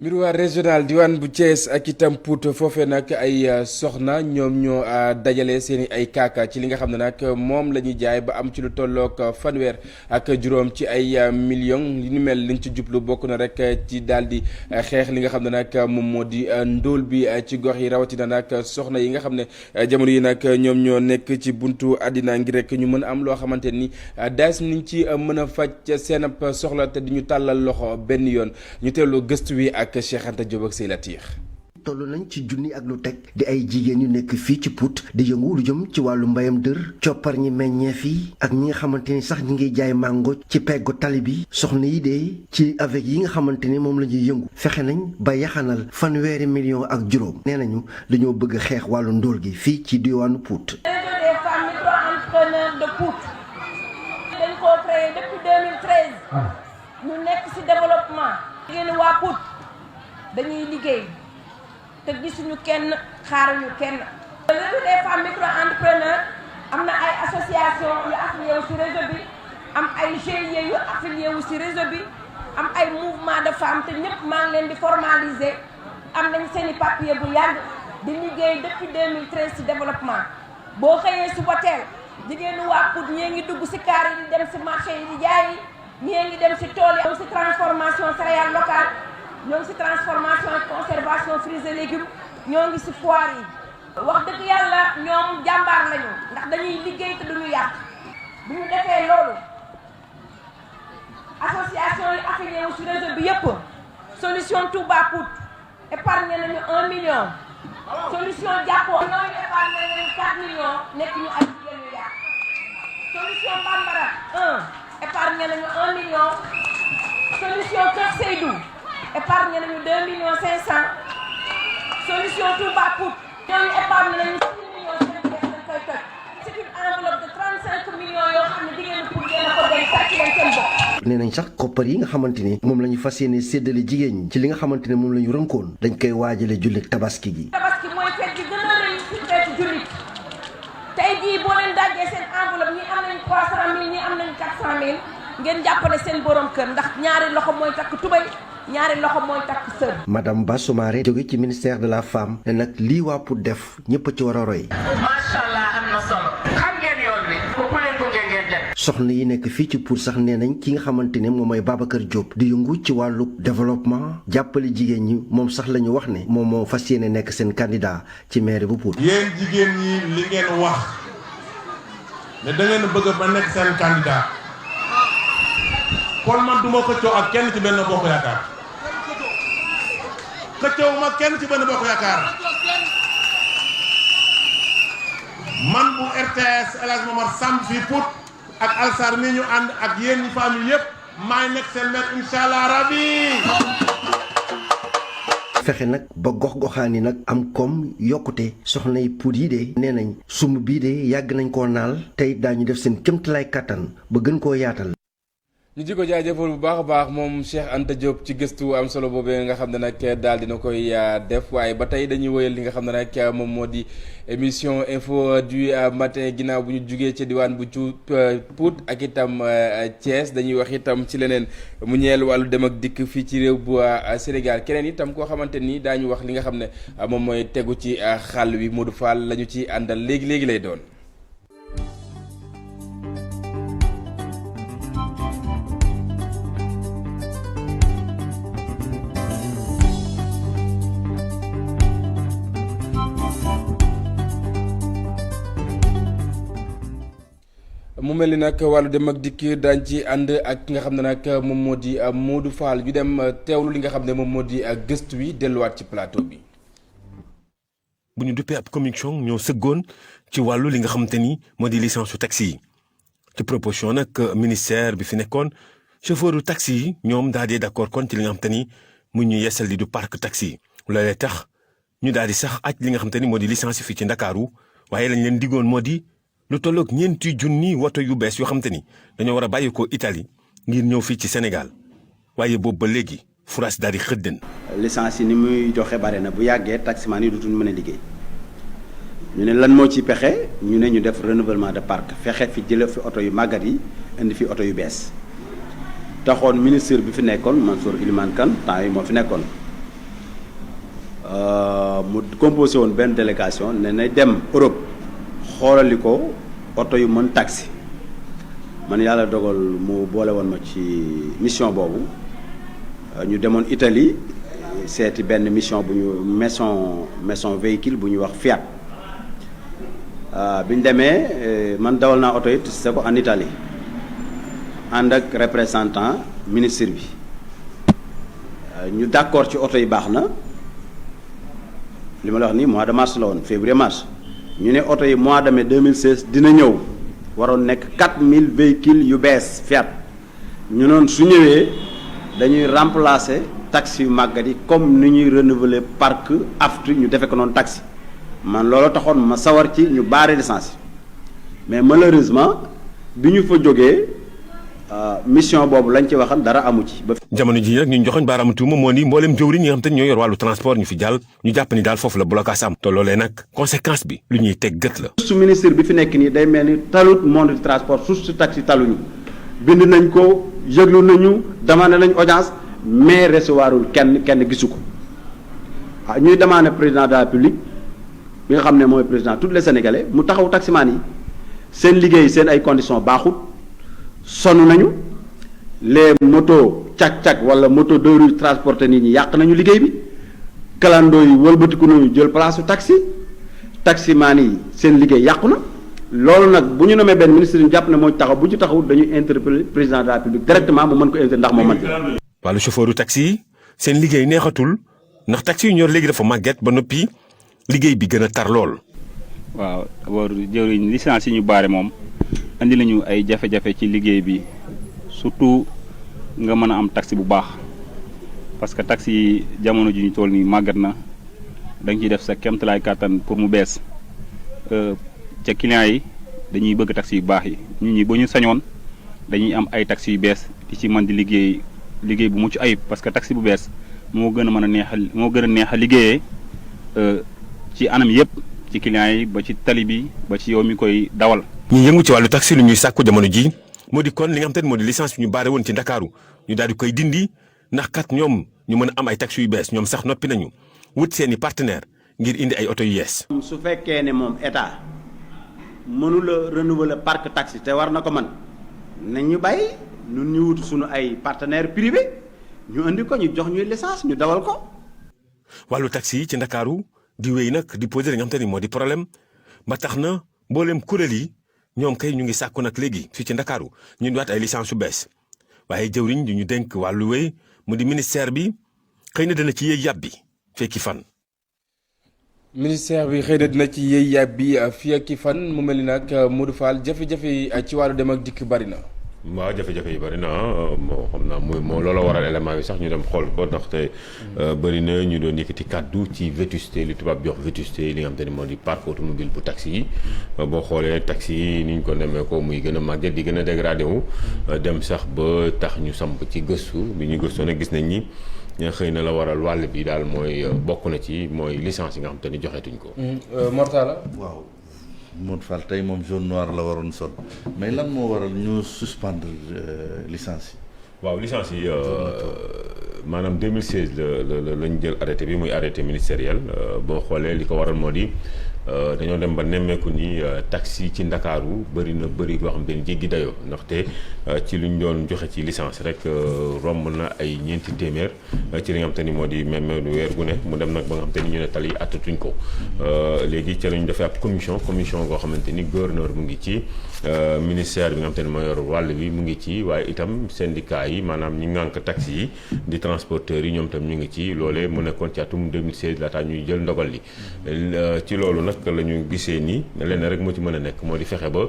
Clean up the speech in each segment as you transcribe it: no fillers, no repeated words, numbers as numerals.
miroir régional diwaan bu Thiès ak itam Pout foofee nag ay soxna ñoom ñoo dajale seen i ay kaaka ci li nga xam ne nag moom la ñuy jaay ba am ci lu tolloog fanweer ak juróom ci ay millions li ni mel liñ ci jublu bokk na rek ci daal di xeex li nga xam ne nag moom moo di ndóol bi ci gox yi rawatina nag soxna yi nga xam ne jamono yi nag ñoom ñoo nekk ci buntu àddina ngir rek ñu mën a am loo xamante ni daas niñ ci mën a faj seen ab soxla te di ñu tàllal loxo benn yoon ñu teelu gëstu wi ak Cheikh Anta Diop ak Sey Latir. toll nañ ci junni ak lu teg di ay jigéen yu nekk fii ci Pout di yëngu lu jëm ci wàllu mbayam dër coppar ñi meññeef yi ak ñi nga xamante ni sax ñi ngi jaay mango ci peggu tali bi soxna yi de ci avec yi nga xamante ni moom la ñuy yëngu fexe nañ ba yaxanal fanweeri million ak juróom nee nañu dañoo bëgg a xeex wàllu ndóol gi fii ci diwaanu Pout. réseau des femmes micro-entrepreneurs de Pout dañ koo créé depuis 2013 ñu nekk ci développement jigéen waa Pout dañuy liggéey te gisuñu kenn xaaruñu kenn. le réseau des femmes micro-entrepreneurs am na ay association yu affilié wu ci réseau bi am ay GIE yu affilié wu ci réseau bi am ay mouvement de femmes te ñëpp maa ngi leen di formaliser am nañ seen i papier bu yàgg di liggéey depuis 2013 ci développement. boo xëyee suba teel jigéenu waa Pout ñii ngi dugg ci kaar yi di dem ci marché yi di jaay ñii ngi dem ci tool yi. ñoo ngi ci transformation céréale locale. ñoo ngi ci transformation et conservation fruits et légumes ñoo ngi ci foire yi wax dëgg yàlla ñoom jàmbaar lañu ndax dañuy liggéey te duñu yàq bu ñu defee loolu association yi affilié wu ci réseau bi yëpp solution Touba Pout épargné nañu 1 million solution jàppoo ñooñu épargné nañu 4 millions nekk ñu ay jigéen yu yàq solution Bambara 1 épargné nañu 1 million solution Kër Seydou épargne nañu 2 millions 500 solution Touba Pout ñooñu épargne nañu 6 millions 500 dañ koy toj c'est une enveloppe de 35 millions yoo xam ne jigéenu Pout yéen a ko doon sàcc leen seen bopp. nee nañ sax koppar yi nga xamante ni moom la ñu fas yéene séddale jigéen ñi ci li nga xamante ne moom la ñu rënkoon dañ koy waajale jullit tabaski gi. tabaski mooy fête bi gën a rëy ci feetu jullit tey jii boo leen dajee seen enveloppe ñi am nañ 300 000 ñi am nañ 400 000 ngeen jàppale seen borom kër ndax ñaari loxo mooy takk tubay. ñaari loxo mooy takk sër. madame Ba Soumaré jóge ci ministère de la femme ne nag lii waa Pout def ñëpp a ci war a roy. macha allah am na solo. xam ngeen yoon bi. ku leen gunge ngeen dem. soxna yi nekk fii ci Pout sax nee nañ ki nga xamante ne moom mooy Babacar Diop di yëngu ci wàllu développement jàppale jigéen ñi moom sax la ñu wax ne moom moo fas yéene nekk seen candidat ci mairie bu Pout. yéen jigéen ñi li ngeen wax ne da ngeen bëgg ba nekk seen candidat kon man duma ko coow ak kenn ci benn bokk yaakaar. xëccëw ma kenn ci benn bokk yaakaar man bu RTS El Hadj Momar Samb fii Pout ak Alsar mi ñu ànd ak yéen ñi famille yëpp maay nekk seen maire incha allah rabi. fexe nag ba gox-goxaan yi nag am koom yokkute soxna yi Pout yi de nee nañ sumb bii de yàgg nañ koo naal tey daañu def seen kéemtalaay kattan ba gën koo yaatal. ñu ji ko jaajëfal bu baax a baax moom Cheikh Anta Diop ci gëstu am solo boobee nga xam ne nag daal dina koy def waaye ba tey dañuy woyal li nga xam ne nag moom moo di émission info du matin ginnaaw bu ñu jugee ca diwaan bu Pout ak itam Thiès dañuy wax itam ci leneen mu ñeel wàllu dem ak dikk fii ci réew bu Sénégal keneen itam koo xamante ni daañu wax li nga xam ne moom mooy tegu ci xàll wi Modou Fall la ñu ci àndal léegi lay doon. mu mel ni nag wàllu dem ak dikk daañ ci ànd ak nga xam ne nag moom moo di Modou Fall ñu dem teewlu li nga xam ne moom moo di gëstu wi delluwaat ci plateau bi. bu ñu duppee ab commission ñoo sëggoon ci wàllu li nga xamante ni moo di licence su taxi yi ci proposition nag ministère bi fi nekkoon chauffeur u taxi yi ñoom daal di d'accord kon ci li nga xamante ni mu ñu yeesal li du parc taxi yi loolee tax ñu daal di sax aj li nga xamante ni moo di licence yi fii ci Ndakaaru waaye lañ leen diggoon moo di lu tolloog 4 junni woto yu bees yoo xamante ni dañoo war a bàyyi ko Italie ngir ñëw fii ci Sénégal waaye boobu ba léegi furaas daal di xëddën. licence yi ni muy joxe bare na bu yàggee taximan yi dutuñ mën a liggéey ñu ne lan moo ci pexe ñu ne ñu def renouvellement de parc fexe fi jële fi oto yu màggat yi indi fi oto yu bees taxoon ministre bi fi nekkoon Mansour Elimane Kane temps yi moo fi nekkoon mu composé woon benn délégation ne na dem Europe xoolali ko oto yu mën taxi man yàlla dogal mu boole woon ma ci mission boobu ñu demoon Italie seeti benn mission bu ñu maison véhicule bu ñuy wax Fiat bi ñu demee man dawal naa oto it c'est ko en Italie ànd ak représentant ministre bi ñu d'accord ci oto yi baax na li ma la wax nii mois de mars la woon février mars ñu ne oto yi mois de mai 2016 dina ñëw waroon nekk 4000 véhicules yu bees Fiat ñu noonu su ñëwee dañuy remplacer taxi yu màggat yi comme ni ñuy renouveler parc AFTU ñu defe ko noonu taxi man loolu taxoon ma sawar ci ñu baare licence mais malheureusement bi ñu fa jógee mission boobu lañ ci waxal dara amu ci. jamono ji nag ñu joxoñ baaraamu tuuma moo ni mboolem jëwriñ ñi nga xam te ñoo yor wàllu transport ñu fi jàll ñu jàpp ni daal foofu la blocage am te loolee nag conséquence bi lu ñuy teg gët la. su ministre bi fi nekk nii day mel ni talut monde du transport suuf su taxi taluñu bind nañ ko yëglu nañu demandé nañ audience mais recevoirul kenn gisu ko ñuy demandé président de la République bi nga xam ne mooy président tous les Sénégalais mu taxaw taximaan yi seen liggéey seen ay conditions baaxut sonn nañu les motos cag-cag wala moto deux roues transporté nit ñi yàq nañu liggéey bi kalandoo yi wëlbatiku nañu jël place su taximaan yi seen liggéey yàqu na loolu nag bu ñu nomee benn ministre ñu jàpp ne moo taxaw bu ñu taxawut dañuy interpeller président de la République directement mu mën ko interpeller ndax moo mën. wàllu chauffeur u taxi yi seen liggéey neexatul ndax taxi yu ñor léegi dafa màgget ba noppi liggéey bi gën a tar lool. waaw d'abord jëwriñ licence yi ñu baare moom andi lañu ay jafe-jafe ci liggéey bi surtout nga mën a am taxi bu baax parce que taxi yi jamono ji ñu toll nii màggat na da nga ciy def sa kéemtalaay kàttan pour mu bees ca clients yi dañuy bëgg taxi yu baax yi ñun ñi ba ñu sañoon dañuy am ay taxi yu bees di ci mën di liggéey bu mucc ayib parce que taxi bu bees moo gën a mën a neex a liggéeyee ci anam yëpp ci clients yi ba ci tali bi ba ci yow mi koy dawal. ñi yëngu ci wàllu taxi lu ñuy sàkku jamono ji moo di kon li nga xam te ne moo di licence bi ñu baare woon ci Ndakaaru ñu daal di koy dindi ndax kat ñoom ñu mën a am ay taxi yu bees ñoom sax noppi nañu wut seeni partenaire ngir indi ay oto yu yees. su fekkee ne moom état mënula renouveler parc taxi te war na ko man nañ ñu bàyyi ñun ñu wut suñu ay partenaire privé ñu indi ko ñu jox ñuy licence ñu dawal ko. wàllu taxi yi ci Ndakaaru di wéy nag di poser li nga xam te ni moo di problème ba tax na mboolem kuréel yi ñoom kay ñu ngi sàkku nag léegi fii ci Ndakaaru ñu indiwaat ay licence yu bees waaye jëwriñ di ñu dénk wàllu wéy mu di ministère bi xëy na dana ci yéey yàbbi fekki fan. ministère bi xëy na dina ci yéey yàbbi fii ak fan mu mel ni nag Modou Fall jafe-jafe yi ci wàllu dem ak dikk bari na. waaw jafe-jafe yi bëri na moo xam naa moo loola waral élément bi sax ñu dem xool ko ndaxte bëri na ñu doon yëkkati kàddu ci vétusté li tubaab bi wax vétusté li nga xam te ne moo di parc automobile bu taxi yi boo xoolee taxi yi ni ñu ko demee ko muy gën a màgget di gën a dégradé wu dem sax ba tax ñu samp ci gëstu bi ñu gëstoo nag gis nañ ni xëy na la waral wàll bi daal mooy bokk na ci mooy licence yi nga xam te ni joxetuñ ko. Mortala waaw. Modou Fall tey moom jaune noir la waroon sol mais lan moo waral ñu suspendre licence yi. waaw licence yi maanaam 2016 lañ jël arrêté bi muy arrêté ministériel boo xoolee li ko waral moo di dañoo dem ba nemmeeku ni taxi ci Ndakaaru bëri boo xam ne jéggi dayoo ndaxte ci luñ doon joxe ci licence rek romb na ay ñeenti téeméer ci li nga xam te ni moo di même weer gu ne mu dem nag ba nga xam te ni ñu ne tali attatuñ ko léegi ca lañu defee ab commission goo xamante ni gouverneur mu ngi ci ministère bi nga xam te ni moo yor wàll bi mu ngi ci waaye itam syndicat yi maanaam ñi ngànk taxi yi di transporteurs yi ñoom tam ñu ngi ci loolee mu nekkoon ci atum 2016 laataa ñuy jël ndogal li ci loolu nag la ñu gisee ni lenn rek moo ci mën a nekk moo di fexe ba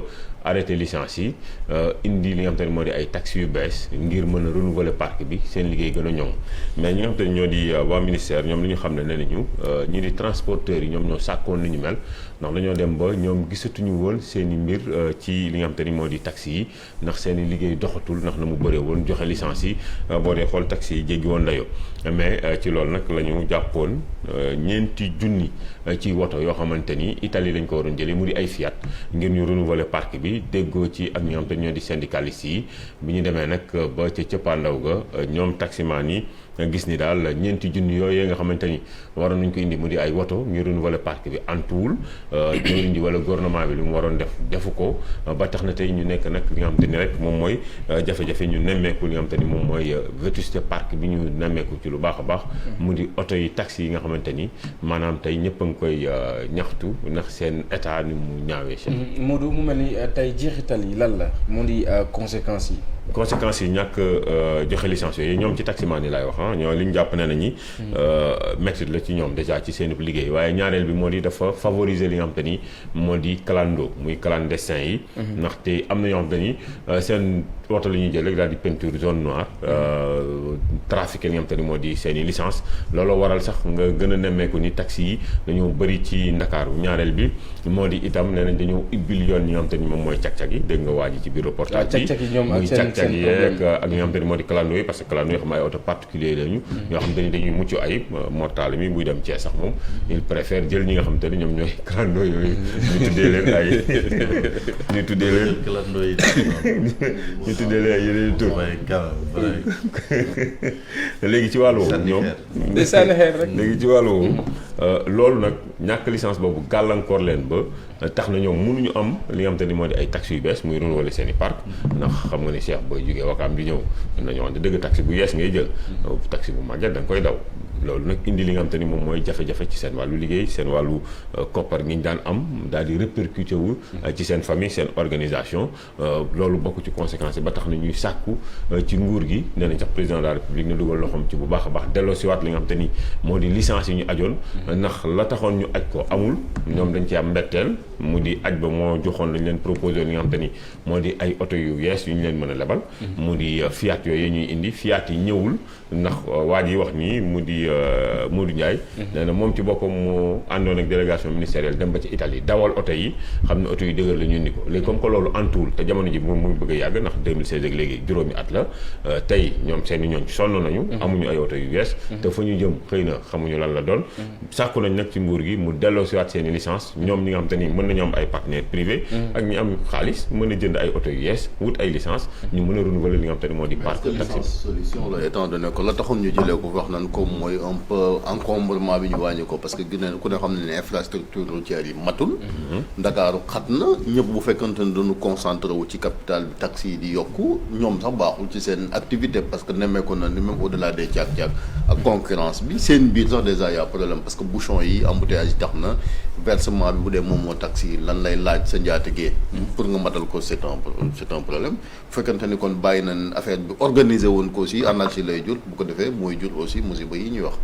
arrêté licence yi indi li nga xam te ne moo di ay taxi yu bees ngir mën a renouveler parc bi seen liggéey gën a ñoŋ mais ñi nga xam te ne ñoo di waa ministère ñoom li ñu xam ne nee nañu ñi di transporteurs yi ñoom ñoo sàkkoon li ñu mel ndax dañoo dem ba ñoom gisatuñu woon seen i mbir ci li nga xam te ni moo di taxi yi ndax seen i liggéey doxatul ndax na mu bëree woon joxe licence yi boo dee xool taxi yi jéggi woon dayoo mais ci loolu nag la ñu jàppoon ñeenti junni ci woto yoo xamante ni Italie lañ ko waroon jëlee mu di ay Fiat ngir ñu renouveler parc bi déggoo ci ak ñi nga xam te ñoo di syndicalistes yi bi ñu demee nag ba ca cëppaandaw ga ñoom taximaan yi nga gis ni daal 4 junni yooyu nga xamante ni waroon nañ ko indi mu di ay woto ngir renouveler parc bi antuwul jëwriñ ji wala gouvernement bi li mu waroon defu ko ba tax na tey ñu nekk nag li nga xamante ni rek moom mooy jafe-jafe ñu nemmeeku li nga xamante ni moom mooy vétusté parc bi ñu nemmeeku ci lu baax a baax mu di oto yi taxi yi nga xamante ni maanaam tey ñëpp a ngi koy ñaxtu ndax seen état ni mu ñaawee. Modou mu mel ni tey jeexital yi lan la mu di conséquences yi. conséquences yi ñàkk joxe licence yooyu ñoom ci taximan yi laay wax ñoo li ñu jàpp ne nañi métti la ci ñoom déjà ci seen liggéey waaye ñaareel bi moo di dafa favoriser li nga xam te ni moo di clando muy clandestin yi ndaxte am na ñoo xam te ni seen oto la ñuy jël rek daal di peinture zone noire trafiqué li nga xam te ni moo di seen i licence looloo waral sax nga gën a nemmeeku ni taxi yi dañoo bëri ci Ndakaaru ñaareel bi moo di itam nee nañ dañoo ubbil yoon ñi nga xam te ni moom mooy cag-cag yi dégg nga waa ji ci biir reportage bi muy cag-cag yi ak ñi nga xam te ni moo di clando yi parce que clando yi xam ay oto particulier lañu ñoo xam te ni dañuy mucc ayib mortal mi buy dem Thiès sax moom il préfère jël ñi nga xam te ni ñoom ñooy clando yooyu ñu tuddee leen ay ñu tuddee leen clando yi ñu tuddee leen ay yeneen tur léegi ci wàllu woowu ñoom léegi ci wàllu woowu loolu nag ñàkk licence boobu gàllankoor leen ba tax na ñoom mënuñu am li nga xam te ni moo di ay taxi yu bees muy renouveler seen i parc ndax xam nga ni Cheikh booy jógee Wakaam di ñëw nañu wax dëgg taxi bu yees ngay jël taxi bu màgget da nga koy daw loolu nag indi li nga xam te ni moom mooy jafe-jafe ci seen wàllu liggéey seen wàllu koppar gi ñu daan am daal di répercuté wu ci seen famille seen organisation loolu bokk ci conséquences yi ba tax na ñuy sàkku ci nguur gi nee nañ sax président de la république na dugal loxoom ci bu baax a baax delloo siwaat li nga xam te ni moo di licence yi ñu ajoon ndax la taxoon ñu aj ko amul ñoom dañ ci am mbetteel mu di aj ba moo joxoon lañ leen proposé li nga xam te ni moo di ay oto yu yees yu ñu leen mën a lebal mu di Fiat yooyu ñuy indi Fiat yi ñëwul ndax waa ji wax nii mu di Modou Ndiaye nee na moom ci boppam moo àndoon ak délégation ministérielle dem ba ci Italie dawal oto yi xam ne oto yu dëgër la ñu indi ko léegi comme que loolu antuwul te jamono ji moom mu ngi bëgg a yàgg ndax 2016 ak léegi juróomi at la tey ñoom seen i ñooñ sonn nañu amuñu ay oto yu yees te fa ñu jëm xëy na xamuñu lan la doon sàkku nañ nag ci nguur gi mu delloo siwaat seen i licence ñoom ñi nga xam te ni mën nañu am ay partenaires privés ak ñi am xaalis mën a jënd ay oto yu yees wut ay licence ñu mën a renouveler li nga xam te ni moo di parc taxi solution la étant donné que la taxoon ñu jëlee ko wax nañ ko mooy un peu encombrement bi ñu wàññi ko parce que gën ku ne xam ne infrastructure routière yi matul Ndakaaru xat na ñëpp bu fekkante ne dañu concentré wu ci capital bi taxi yi di yokku ñoom sax baaxul ci seen activité parce que nemmeeku na ni même au delà des caag-caag ak concurrence bi seen biir sax déjà y a problème parce que bouchon yi embouteillage yi tax na versement bi bu dee moom moo taxi lan lay laaj sa njaatigee pour nga matal ko c'est un problème bu fekkante ni kon bàyyi nañ affaire bi organiser woon ko aussi anarchie lay jur bu ko defee mooy jur aussi musiba yi ñuy wax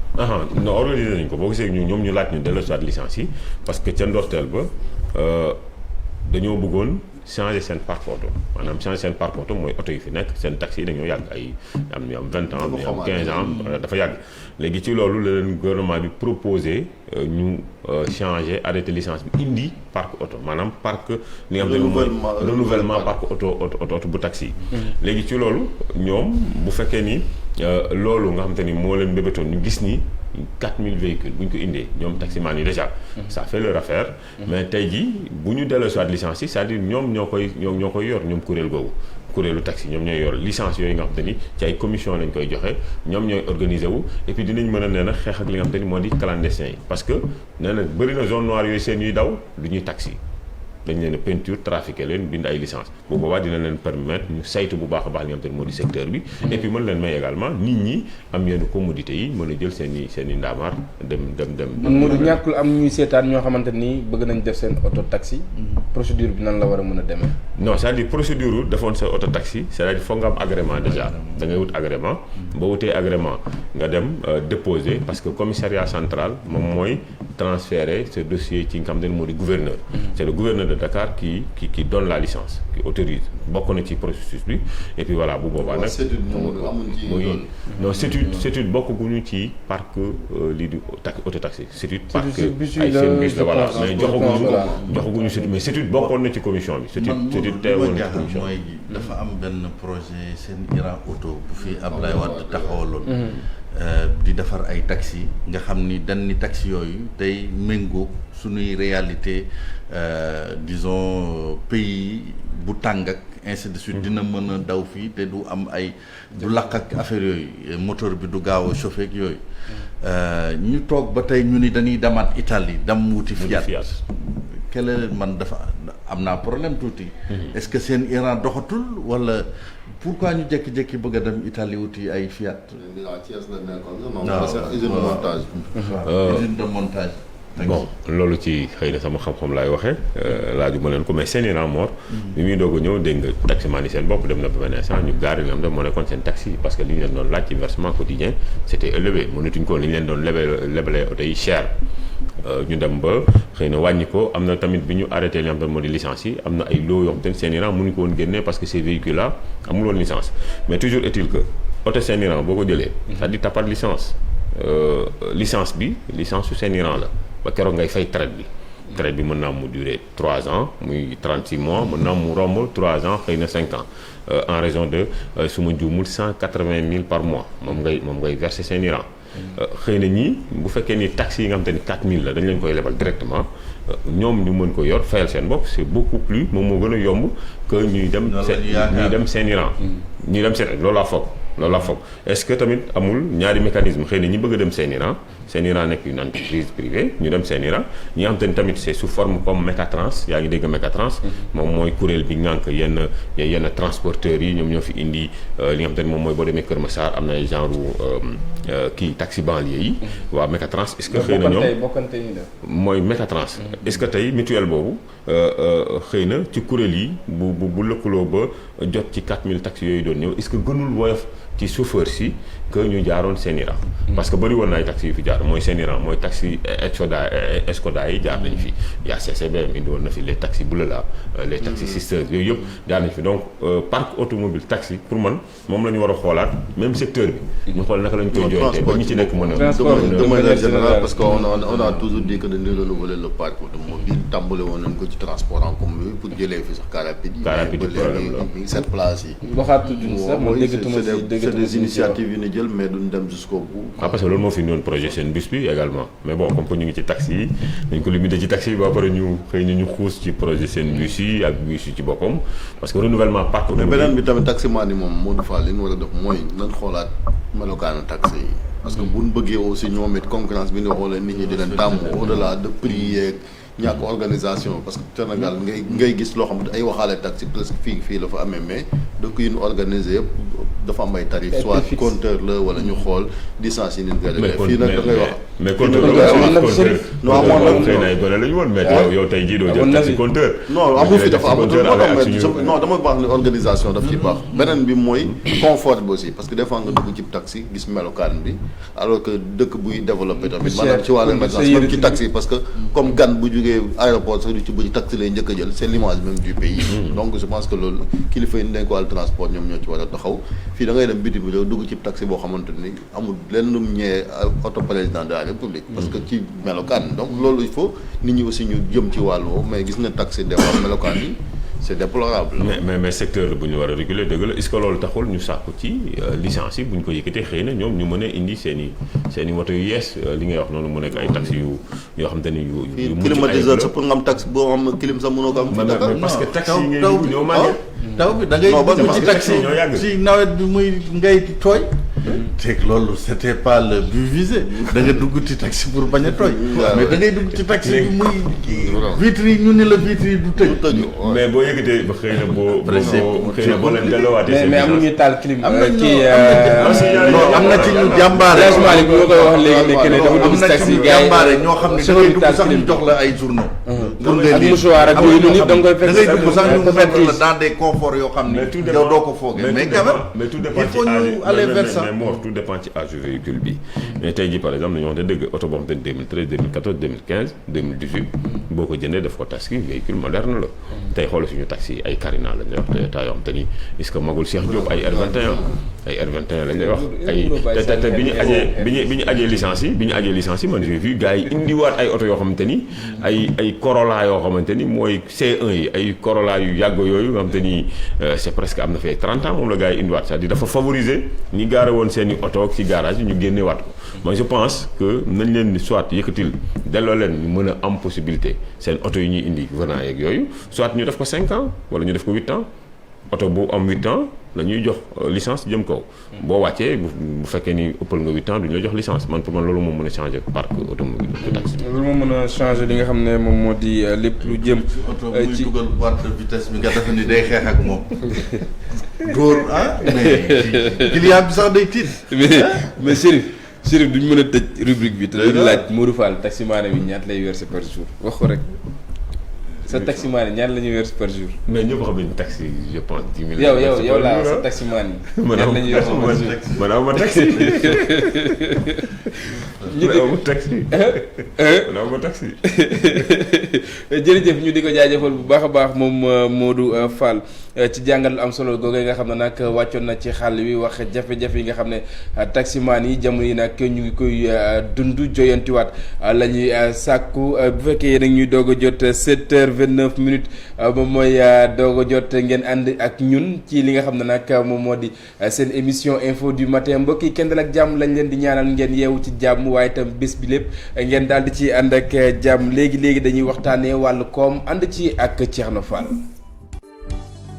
non organiser nañ ko boo gisee ñoom ñu laaj ñu dellu soit licence yi parce que ca ndorteel ba dañoo bëggoon changer seen parc auto maanaam changer seen parc auto mooy oto yi fi nekk seen taxi yi dañoo yàgg ay am ñu am 20 ans ñu am 15 ans dafa yàgg léegi ci loolu la leen gouvernement bi proposé ñu changer arrêté licence bi indi parc auto maanaam parc li nga xam ne mooy renouvellement parc auto bu taxi yi léegi ci loolu ñoom bu fekkee ni loolu nga xam te ni moo leen bébétoon ñu gis ni 4000 véhicules bu ñu ko indee ñoom taximan yi déjà ça fait leur affaire mais tey jii bu ñu delloo soit licence yi c'est-à-dire ñoom ñoo koy yor ñoom kuréel googu kuréelu taxi ñoom ñooy yor licence yooyu nga xam te ni ci ay commission lañ koy joxe ñoom ñooy organiser wu et puis dinañ mën a nee na xeex ak li nga xam te ni moo di clandestin yi parce que nee na bëri na zone noire yooyu seen yuy daw du ñuy taxi dañ leen a peinture trafiqué leen bind ay licence bu boobaa dina leen permettre ñu saytu bu baax a baax li nga xam te ne moo di secteur bi et puis mën leen may également nit ñi am yenn commodité yi mën a jël seen i ndaamaar dem mu du ñàkkul am ñuy seetaan ñoo xamante ni bëgg nañ def seen auto taxi procédure bi nan la war a mën a demee non c'est-à-dire procédure defoon sa auto taxi c'est-à-dire foog nga am agrément déjà da ngay wut agrément ba wutee agrément nga dem déposer parce que commissariat central moom mooy transférer ce dossier ci nga xam ne moo di gouverneur c'est le gouverneur de Dakar qui donne la licence qui autorise bokk na ci processus bi et puis voilà bu boobaa nag muy non CETUD bokkuñu ci parc lii di auto taxi CETUD parc ay seen bus la voilà mais joxaguñu CETUD mais CETUD bokkoon na ci commission bi CETUD teewoon na ci commission mooy dafa am benn projet seen Iran auto bu fi Ablaye Wade taxawaloon di defar ay taxi nga xam ni dañ ni taxi yooyu day méngoo suñuy réalité disons pays bu tàng ak ainsi de suite dina mën a daw fii te du am ay du lakk ak affaire yooyu moteur bi du gaaw a chauffé ak yooyu ñu toog ba tey ñu ni dañuy demaat Italie dem wuti Fiat kele man dafa am naa problème tuuti est-ce que seen Iran doxatul wala pourquoi ñu jékki-jékki bëgg a dem Italie wuti ay Fiat usine de montage bon loolu ci xëy na sama xam-xam laay waxee laaju ma leen ko mais seen Iran Mor bi muy doog a ñëw dégg nga taximan yi seen bopp dem na ba benn instant ñu gaari nga xam ne moo nekkoon seen taxi parce que li ñu leen doon laaj ci versement quotidien c'était élevé mënatuñ ko li ñu leen doon lebalee oto yi cher ñu dem ba xëy na wàññi ko am na tamit bi ñu arrêté li nga xam ne moo di licence yi am na ay loo yoo xam te seen Iran mënuñu ko woon génnee parce que ces véhicules là amul woon licence mais toujours est-il que oto seen Iran boo ko jëlee c'est-à-dire t'as pas de licence licence bi licence su seen Iran la ba keroog ngay fay traite bi mën naa mu durer 3 ans muy 36 mois mën naa mu romb 3 ans xëy na 5 ans en raison de su ma juumul 180 000 par mois moom ngay verser seen Iran xëy na ñii bu fekkee ni taxes yi nga xam te ni 4000 la dañ leen koy lebal directement ñoom ñu mën ko yor fayal seen bopp c'est beaucoup plus moom moo gën a yomb que ñuy dem seen Iran ñuy dem seen loolu laa foog est-ce que tamit amul ñaari mécanisme xëy na ñi bëgg a dem seen Iran nekk une entreprise privée ñu dem seen Iran ñi nga xam te ni tamit c'est sous forme comme Mécatrans yaa ngi dégg Mécatrans moom mooy kuréel bi ngànk yenn transporteurs yi ñoom ñoo fi indi li nga xam te ni moom mooy boo demee Kër Massar am na ay genre kii taxi banlieue yi waa Mécatrans est-ce que xëy na ñoom mooy Mécatrans est-ce que tey mutuelle boobu xëy na ci kuréel yi bu lëkkaloo ba jot ci 4000 taxis yooyu doon ñëw est-ce que gënul woyof ci chauffeur si que ñu jaaroon seen Iran parce que bëri woon na ay taxi yu fi jaar mooy seen Iran mooy taxi Escoda yi jaar nañ fi yaa CCBM indi woon na fi les taxis Boulala les taxis Sisters yooyu yëpp jaar nañ fi donc parc automobile taxi pour man moom la ñu war a xoolaat même secteur bi ñu xool naka lañ koy joyante ba ñu ci nekk mën a de manière générale parce que on a toujours dit que dañuy renouveler le parc automobile tàmbale woon nañ ko ci transport en commun bi pour jëlee fi sax car rapide yi cette place yi c'est des initiatives yu ñu jël mais duñ dem jusqu'au bout. parce que loolu moo fi ñëwoon projet seen bus bi également mais bon comme que ñu ngi ci taxi yi dañ ko limité ci taxi yi ba pare ñu xëy na ñu xuus ci projet seen bus yi ak bus yi ci boppam parce que renouvellement parc mais beneen bi tamit taximan yi moom Modou Fall li ñu war a def mooy nañ xoolaat melokaanu taxi yi parce que buñ bëggee aussi ñoom it concurrence bi nga xoolee nit ñi di leen tàmm au-delà de prix yeeg ñàkk organisation parce que Sénégal ngay gis loo xam ne ay waxaale taxi presque fii la fa amee mais dëkk yi ñu organisé yëpp dafa am ay tarif soit compteur la wala ñu xool distance yi ni ñu koy defee fii nag da ngay wax mais compteur non amoon na xëy na ay gone la ñu woon mais yow tey jii doo jël taxi compteur non amu fi dafa amatul non dama wax ne organisation daf ci baax beneen bi mooy confort bi aussi parce que des fois nga dugg ci taxi gis melokaan bi alors que dëkk buy développé tamit maanaam ci wàllu émergence même ci taxi parce que comme gan bu jógee aéroport sax du ci bëri taxi lay njëkk a jël c'est l'image même du pays donc je pense que loolu kilifa yi dañ ko wàllu transport ñoom ñoo ci war a taxaw fii da ngay dem bitim bi dugg ci taxi boo xamante ni amul lenn lum ñëwee auto président de la république parce que ci melokaan donc loolu il faut nit ñi aussi ñu jëm ci wàll woowu mais gis na taxi des fois melokaan yi c'est déplorable. mais secteur la bu ñu war a réguler dëgg la est-ce que loolu taxul ñu sàkku ci licence yi bu ñu ko yëkkatee xëy na ñoom ñu mën a indi seen i moto yu yees li ngay wax noonu mu nekk ay taxi yoo xam te ni yu climatiseur sax pour nga am taxi boo xam clim sax mënoo ko am fii parce que taxi yi ngay dugg ñoo màgget taw bi da ngay dugg ci taxi ci nawet bi muy ngay tooy te loolu c'était pas le but visé da nga dugg ci taxi pour bañ a tooy mais da ngay dugg ci taxi bi muy vitre yi ñu ni la vitre yi du tëju mais boo yëkkatee ba xëy na boo leen delloowaatee mais am na ñu taal clim am na ci ñu jàmbaare moo koy wax léegi ne dafa dugg ci taxi jàmbaare ñoo xam ne da ngay dugg sax ñu jox la ay journaux pour nga lire mouchoir ak yooyu noonu yëpp da nga koy fekk da ngay dugg sax ñu mettre la dans des conforts yoo xam ne yow doo ko foogee mais quand même mais tout dépend il faut ñu aller vers ça mais Mor tout dépend ci âge véhicule bi mais tey jii par exemple dañoo wax ne dëgg oto boo xam te 2013 2014 2015 2018 boo ko jëndee def ko taxi véhicule moderne la tey xoolal suñu taxi ay Carina lañ lay wax te taa yoo xam te ni est-ce que magul Cheikh Diop ay R21 lañ lay wax ay te bi ñu ajee licence yi man j'ai vu gars yi indiwaat ay oto yoo xamante ni ay Corolla yoo xamante ni mooy C1 yi ay Corolla yu yàgg yooyu nga xamante ni c'est presque am na fee 30 ans moom la gars yi indiwaat c'est-à-dire dafa favoriser ñi gaare woon seen i oto ci garage yi ñu génneewaat ko moi je pense que nañ leen soit yëkkatil delloo leen ñu mën a am possibilité seen oto yi ñuy indi venant yeeg yooyu soit ñu def ko 5 ans wala ñu def ko 8 ans oto bu am 8 ans la ñuy jox licence jëm kaw. boo wàccee bu fekkee ni ëppal nga 8 ans duñu la jox licence man pour man loolu moo mën a changer parc automobile de taxi. loolu moo mën a changer li nga xam ne moom moo di lépp lu jëm. oto muy dugal boîte de vitesse bi nga defe ni day xeex ak moom. dóor mais client bi sax day tiit. mais Chérif duñ mën a tëj rubrique bi te duñ laaj Modou Fall taximaane bi ñaata lay verser par jour wax ko rek. sa taximaan yi ñaar la ñuy verser par jour. mais ñëpp xam nañu taxi je pense 10 000. yow laa sa taximaan yi. ñaar la ñuy verser par jour man aw ma taxi. man aw ma taxi. jërëjëf ñu di ko jaajëfal bu baax a baax moom Modou Fall ci jàngal am solo googee nga xam ne nag wàccoon na ci xàll wi wax jafe-jafe yi nga xam ne taximaan yi jamono yi nag ñu ngi koy dund joyantiwaat la ñuy sàkku bu fekkee yéen a ñuy doog a jot 7h29 moom mooy doog a jot ngeen ànd ak ñun ci li nga xam ne nag moom moo di seen émission info du matin mbokk yi kenn dal ak jàmm lañ leen di ñaanal ngeen yeewu ci jàmm waaye itam bés bi lépp ngeen daal di ci ànd ak jàmm léegi dañuy waxtaanee wàllu koom ànd ci ak Thierno Fall.